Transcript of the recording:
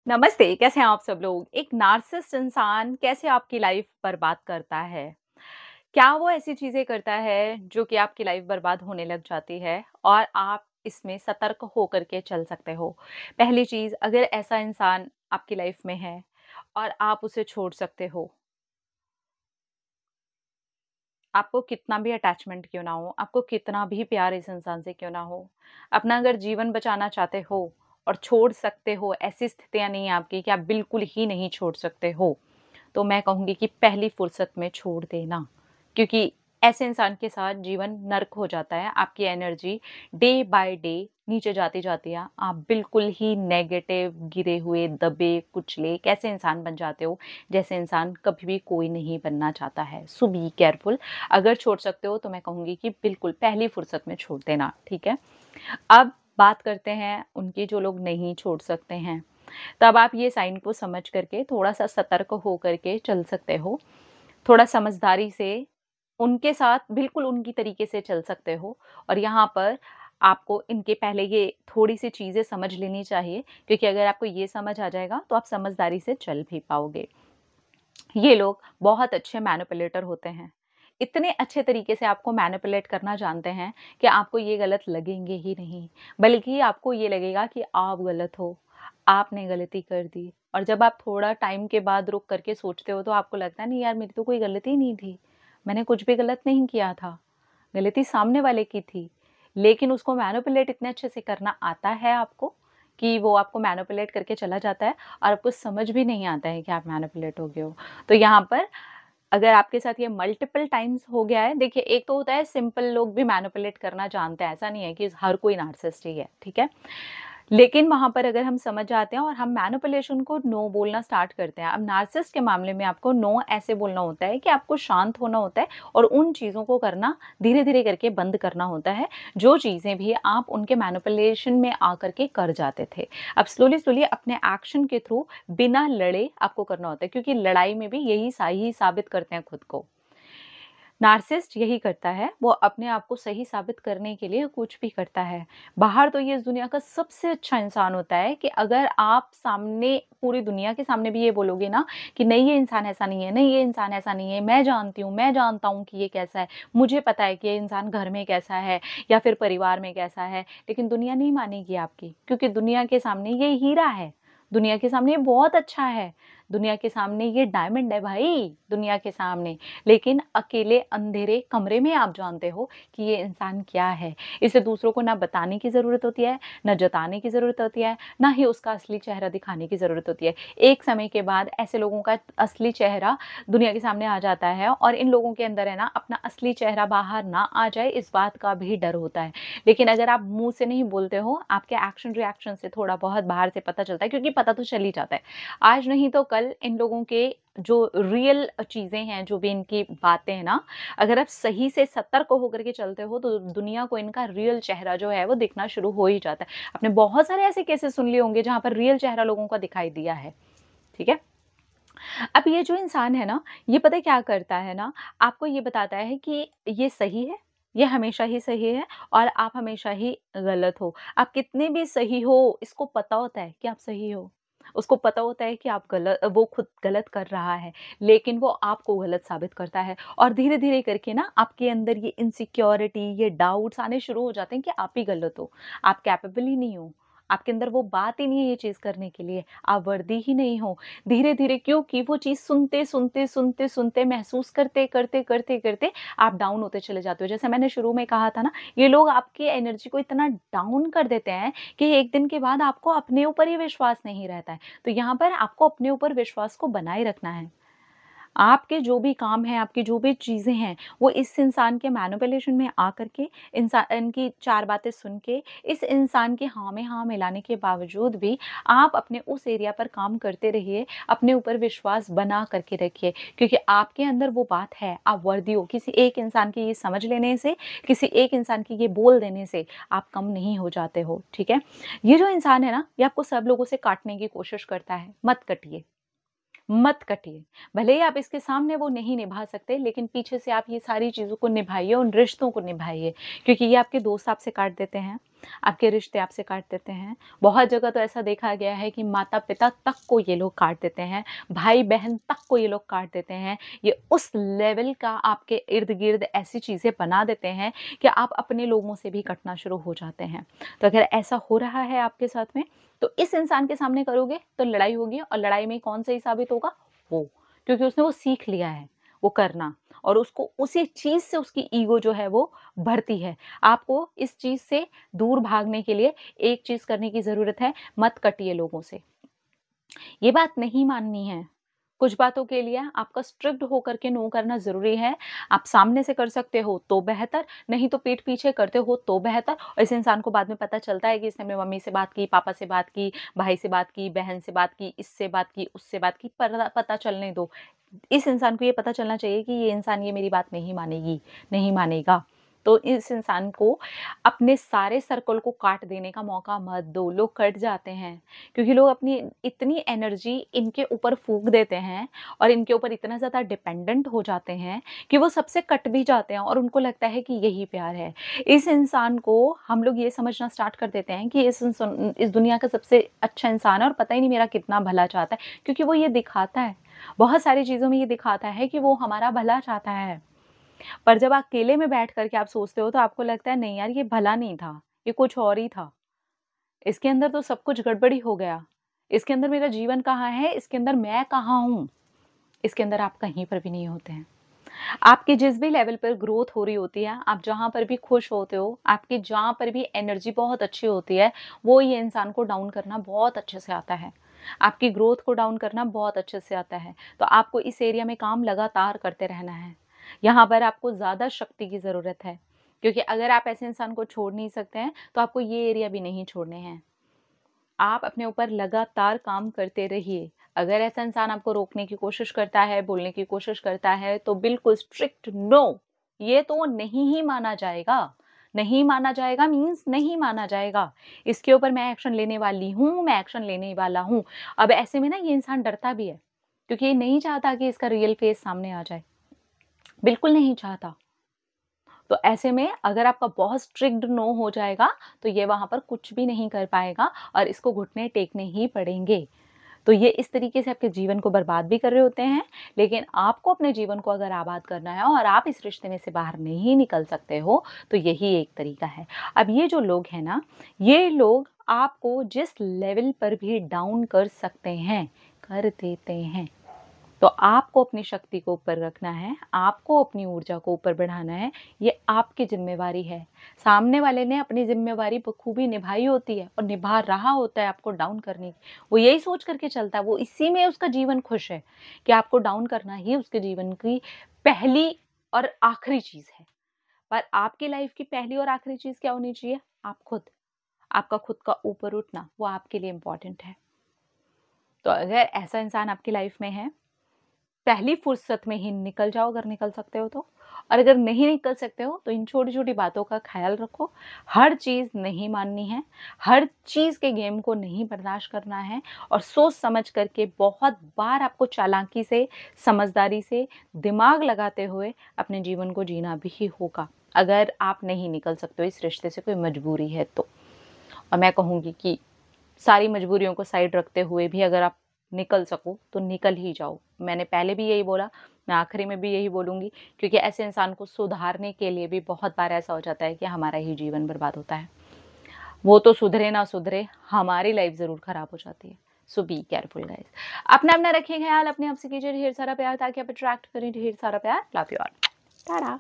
नमस्ते, कैसे हैं आप सब लोग? एक नार्सिसिस्ट इंसान कैसे आपकी लाइफ बर्बाद करता है? क्या वो ऐसी चीज़ें करता है जो कि आपकी लाइफ बर्बाद होने लग जाती है और आप इसमें सतर्क होकर के चल सकते हो? पहली चीज़, अगर ऐसा इंसान आपकी लाइफ में है और आप उसे छोड़ सकते हो, आपको कितना भी अटैचमेंट क्यों ना हो, आपको कितना भी प्यार इस इंसान से क्यों ना हो, अपना अगर जीवन बचाना चाहते हो और छोड़ सकते हो, ऐसी स्थितियाँ नहीं है आपकी कि आप बिल्कुल ही नहीं छोड़ सकते हो, तो मैं कहूँगी कि पहली फुर्सत में छोड़ देना। क्योंकि ऐसे इंसान के साथ जीवन नर्क हो जाता है, आपकी एनर्जी डे बाय डे नीचे जाती है, आप बिल्कुल ही नेगेटिव, गिरे हुए, दबे, कुचले एक ऐसे इंसान बन जाते हो, जैसे इंसान कभी भी कोई नहीं बनना चाहता है। सो बी केयरफुल। अगर छोड़ सकते हो तो मैं कहूँगी कि बिल्कुल पहली फुर्सत में छोड़ देना, ठीक है? अब बात करते हैं उनकी जो लोग नहीं छोड़ सकते हैं। तब आप ये साइन को समझ करके थोड़ा-सा सतर्क हो करके चल सकते हो। थोड़ा समझदारी से उनके साथ बिल्कुल उनकी तरीके से चल सकते हो और यहाँ पर आपको इनके पहले ये थोड़ी-सी चीज़ें समझ लेनी चाहिए, क्योंकि अगर आपको ये समझ आ जाएगा तो आप समझदारी से चल भी पाओगे। ये लोग बहुत अच्छे मैनिपुलेटर होते हैं। इतने अच्छे तरीके से आपको मैनिपुलेट करना जानते हैं कि आपको ये गलत लगेंगे ही नहीं, बल्कि आपको ये लगेगा कि आप गलत हो, आपने गलती कर दी और जब आप थोड़ा टाइम के बाद रुक करके सोचते हो तो आपको लगता है नहीं यार मेरी तो कोई गलती नहीं थी। मैंने कुछ भी गलत नहीं किया था, गलती सामने वाले की थी। लेकिन उसको मैनिपुलेट इतने अच्छे से करना आता है आपको कि वो आपको मैनिपुलेट करके चला जाता है और आपको समझ भी नहीं आता है कि आप मैनिपुलेट हो गए हो। तो यहाँ पर अगर आपके साथ ये मल्टीपल टाइम्स हो गया है, देखिए एक तो होता है सिंपल लोग भी मैनिपुलेट करना जानते हैं, ऐसा नहीं है कि हर कोई नार्सिसिस्ट ही है, ठीक है? लेकिन वहाँ पर अगर हम समझ जाते हैं और हम मैनिपुलेशन को नो बोलना स्टार्ट करते हैं। अब नार्सिसिस्ट के मामले में आपको नो ऐसे बोलना होता है कि आपको शांत होना होता है और उन चीज़ों को करना धीरे-धीरे करके बंद करना होता है, जो चीज़ें भी आप उनके मैनिपुलेशन में आकर के कर जाते थे। अब स्लोली-स्लोली अपने एक्शन के थ्रू बिना लड़े आपको करना होता है, क्योंकि लड़ाई में भी यही सही साबित करते हैं खुद को। नार्सिसिस्ट यही करता है, वो अपने आप को सही साबित करने के लिए कुछ भी करता है। बाहर तो ये इस दुनिया का सबसे अच्छा इंसान होता है कि अगर आप सामने पूरी दुनिया के सामने भी ये बोलोगे ना कि नहीं ये इंसान ऐसा नहीं है, नहीं ये इंसान ऐसा नहीं है, मैं जानती हूँ, मैं जानता हूँ कि ये कैसा है, मुझे पता है कि ये इंसान घर में कैसा है या फिर परिवार में कैसा है, लेकिन दुनिया नहीं मानेगी आपकी, क्योंकि दुनिया के सामने ये हीरा है, दुनिया के सामने ये बहुत अच्छा है, दुनिया के सामने ये डायमंड है भाई, दुनिया के सामने। लेकिन अकेले अंधेरे कमरे में आप जानते हो कि ये इंसान क्या है। इसे दूसरों को ना बताने की ज़रूरत होती है, ना जताने की ज़रूरत होती है, ना ही उसका असली चेहरा दिखाने की ज़रूरत होती है। एक समय के बाद ऐसे लोगों का असली चेहरा दुनिया के सामने आ जाता है और इन लोगों के अंदर है ना अपना असली चेहरा बाहर ना आ जाए, इस बात का भी डर होता है। लेकिन अगर आप मुँह से नहीं बोलते हो, आपके एक्शन रिएक्शन से थोड़ा बहुत बाहर से पता चलता है, क्योंकि पता तो चल ही जाता है। आज नहीं तो कल इन लोगों के जो रियल चीज़ें हैं, जो भी इनकी बातें हैं ना, अगर आप सही से सतर्क होकर के चलते हो, तो दुनिया को इनका रियल चेहरा जो है, वो दिखना शुरू हो ही जाता है। आपने बहुत सारे ऐसे केसेस सुन लिए होंगे, जहाँ पर रियल चेहरा लोगों का दिखाई दिया है, ठीक है? अब ये जो इंसान है ना, ये पता है क्या करता है ना, आपको ये बताता है कि ये सही है, ये हमेशा ही सही है और आप हमेशा ही गलत हो। आप कितने भी सही हो, इसको पता होता है कि आप सही हो। उसको पता होता है कि आप वो खुद गलत कर रहा है, लेकिन वो आपको गलत साबित करता है और धीरे-धीरे करके ना आपके अंदर ये इनसिक्योरिटी, ये डाउट्स आने शुरू हो जाते हैं कि आप ही गलत हो, आप कैपेबल ही नहीं हो, आपके अंदर वो बात ही नहीं है ये चीज़ करने के लिए, आप वर्दी ही नहीं हो। धीरे-धीरे क्योंकि वो चीज़ सुनते महसूस करते आप डाउन होते चले जाते हो। जैसे मैंने शुरू में कहा था ना, ये लोग आपकी एनर्जी को इतना डाउन कर देते हैं कि एक दिन के बाद आपको अपने ऊपर ही विश्वास नहीं रहता है। तो यहाँ पर आपको अपने ऊपर विश्वास को बनाए रखना है। आपके जो भी काम हैं, आपकी जो भी चीज़ें हैं, वो इस इंसान के मैनिपुलेशन में आकर के इनकी 4 बातें सुन के, इस इंसान की हाँ में हाँ मिलाने के बावजूद भी आप अपने उस एरिया पर काम करते रहिए, अपने ऊपर विश्वास बना करके रखिए, क्योंकि आपके अंदर वो बात है, आप वर्दी हो। किसी एक इंसान की ये समझ लेने से, किसी एक इंसान की ये बोल देने से आप कम नहीं हो जाते हो, ठीक है? ये जो इंसान है ना, ये आपको सब लोगों से काटने की कोशिश करता है, मत कटिए। मत कटिए। भले ही आप इसके सामने वो नहीं निभा सकते, लेकिन पीछे से आप ये सारी चीज़ों को निभाइए, उन रिश्तों को निभाइए, क्योंकि ये आपके दोस्त आपसे काट देते हैं, आपके रिश्ते आपसे काट देते हैं। बहुत जगह तो ऐसा देखा गया है कि माता-पिता तक को ये लोग काट देते हैं, भाई-बहन तक को ये लोग काट देते हैं। ये उस लेवल का आपके इर्द-गिर्द ऐसी चीज़ें बना देते हैं कि आप अपने लोगों से भी कटना शुरू हो जाते हैं। तो अगर ऐसा हो रहा है आपके साथ में, तो इस इंसान के सामने करोगे तो लड़ाई होगी, और लड़ाई में कौन सही साबित होगा? वो। क्योंकि उसने वो सीख लिया है वो करना, और उसको उसी चीज़ से उसकी ईगो जो है वो बढ़ती है। आपको इस चीज़ से दूर भागने के लिए एक चीज़ करने की ज़रूरत है, मत कटिए लोगों से। ये बात नहीं माननी है। कुछ बातों के लिए आपका स्ट्रिक्ट होकर के नो करना ज़रूरी है। आप सामने से कर सकते हो तो बेहतर, नहीं तो पीठ पीछे करते हो तो बेहतर। और इस इंसान को बाद में पता चलता है कि इसने अपनी मम्मी से बात की, पापा से बात की, भाई से बात की, बहन से बात की, इससे बात की, उससे बात की, पता चलने दो। इस इंसान को ये पता चलना चाहिए कि ये इंसान ये मेरी बात नहीं मानेगी, नहीं मानेगा। तो इस इंसान को अपने सारे सर्कल को काट देने का मौका मत दो। लोग कट जाते हैं क्योंकि लोग अपनी इतनी एनर्जी इनके ऊपर फूँक देते हैं और इनके ऊपर इतना ज़्यादा डिपेंडेंट हो जाते हैं कि वो सबसे कट भी जाते हैं और उनको लगता है कि यही प्यार है। इस इंसान को हम लोग ये समझना स्टार्ट कर देते हैं कि इस दुनिया का सबसे अच्छा इंसान है और पता ही नहीं मेरा कितना भला चाहता है, क्योंकि वो ये दिखाता है। बहुत सारी चीज़ों में ये दिखाता है कि वो हमारा भला चाहता है। पर जब अकेले में बैठ कर के आप सोचते हो तो आपको लगता है नहीं यार, ये भला नहीं था, ये कुछ और ही था। इसके अंदर तो सब कुछ गड़बड़ी हो गया। इसके अंदर मेरा जीवन कहाँ है? इसके अंदर मैं कहाँ हूँ? इसके अंदर आप कहीं पर भी नहीं होते हैं। आपकी जिस भी लेवल पर ग्रोथ हो रही होती है, आप जहाँ पर भी खुश होते हो, आपकी जहाँ पर भी एनर्जी बहुत अच्छी होती है, वो ये इंसान को डाउन करना बहुत अच्छे से आता है। आपकी ग्रोथ को डाउन करना बहुत अच्छे से आता है। तो आपको इस एरिया में काम लगातार करते रहना है। यहाँ पर आपको ज़्यादा शक्ति की ज़रूरत है, क्योंकि अगर आप ऐसे इंसान को छोड़ नहीं सकते हैं, तो आपको ये एरिया भी नहीं छोड़ने हैं। आप अपने ऊपर लगातार काम करते रहिए। अगर ऐसा इंसान आपको रोकने की कोशिश करता है, बोलने की कोशिश करता है, तो बिल्कुल स्ट्रिक्ट नो, ये तो नहीं ही माना जाएगा। नहीं माना जाएगा मीन्स नहीं माना जाएगा। इसके ऊपर मैं एक्शन लेने वाली हूँ, मैं एक्शन लेने वाला हूँ। अब ऐसे में ना ये इंसान डरता भी है, क्योंकि ये नहीं चाहता कि इसका रियल फेस सामने आ जाए। बिल्कुल नहीं चाहता। तो ऐसे में अगर आपका बहुत स्ट्रिक्ट नो हो जाएगा, तो ये वहाँ पर कुछ भी नहीं कर पाएगा और इसको घुटने टेकने ही पड़ेंगे। तो ये इस तरीके से आपके जीवन को बर्बाद भी कर रहे होते हैं, लेकिन आपको अपने जीवन को अगर आबाद करना है और आप इस रिश्ते में से बाहर नहीं निकल सकते हो, तो यही एक तरीका है। अब ये जो लोग हैं ना, ये लोग आपको जिस लेवल पर भी डाउन कर सकते हैं, कर देते हैं। तो आपको अपनी शक्ति को ऊपर रखना है, आपको अपनी ऊर्जा को ऊपर बढ़ाना है, ये आपकी ज़िम्मेवारी है। सामने वाले ने अपनी ज़िम्मेवारी बखूबी निभाई होती है और निभा रहा होता है आपको डाउन करने की। वो यही सोच करके चलता है, वो इसी में उसका जीवन खुश है कि आपको डाउन करना ही उसके जीवन की पहली और आखिरी चीज़ है। पर आपकी लाइफ़ की पहली और आखिरी चीज़ क्या होनी चाहिए? आप खुद। आपका खुद का ऊपर उठना, वो आपके लिए इम्पोर्टेंट है। तो अगर ऐसा इंसान आपकी लाइफ़ में है, पहली फुर्सत में ही निकल जाओ अगर निकल सकते हो तो। और अगर नहीं निकल सकते हो तो इन छोटी-छोटी बातों का ख़्याल रखो। हर चीज़ नहीं माननी है, हर चीज़ के गेम को नहीं बर्दाश्त करना है और सोच समझ करके बहुत बार आपको चालाकी से, समझदारी से, दिमाग लगाते हुए अपने जीवन को जीना भी होगा। अगर आप नहीं निकल सकते हो इस रिश्ते से, कोई मजबूरी है तो। और मैं कहूँगी कि सारी मजबूरियों को साइड रखते हुए भी अगर आप निकल सको तो निकल ही जाओ। मैंने पहले भी यही बोला, मैं आखिरी में भी यही बोलूँगी, क्योंकि ऐसे इंसान को सुधारने के लिए भी बहुत बार ऐसा हो जाता है कि हमारा ही जीवन बर्बाद होता है। वो तो सुधरे ना सुधरे, हमारी लाइफ ज़रूर ख़राब हो जाती है। सो बी केयरफुल गाइज़। अपना-अपना रखिए ख़्याल, अपने आप से कीजिए ढेर सारा प्यार ताकि आप अट्रैक्ट करें ढेर सारा प्यार। Love you all. टाटा।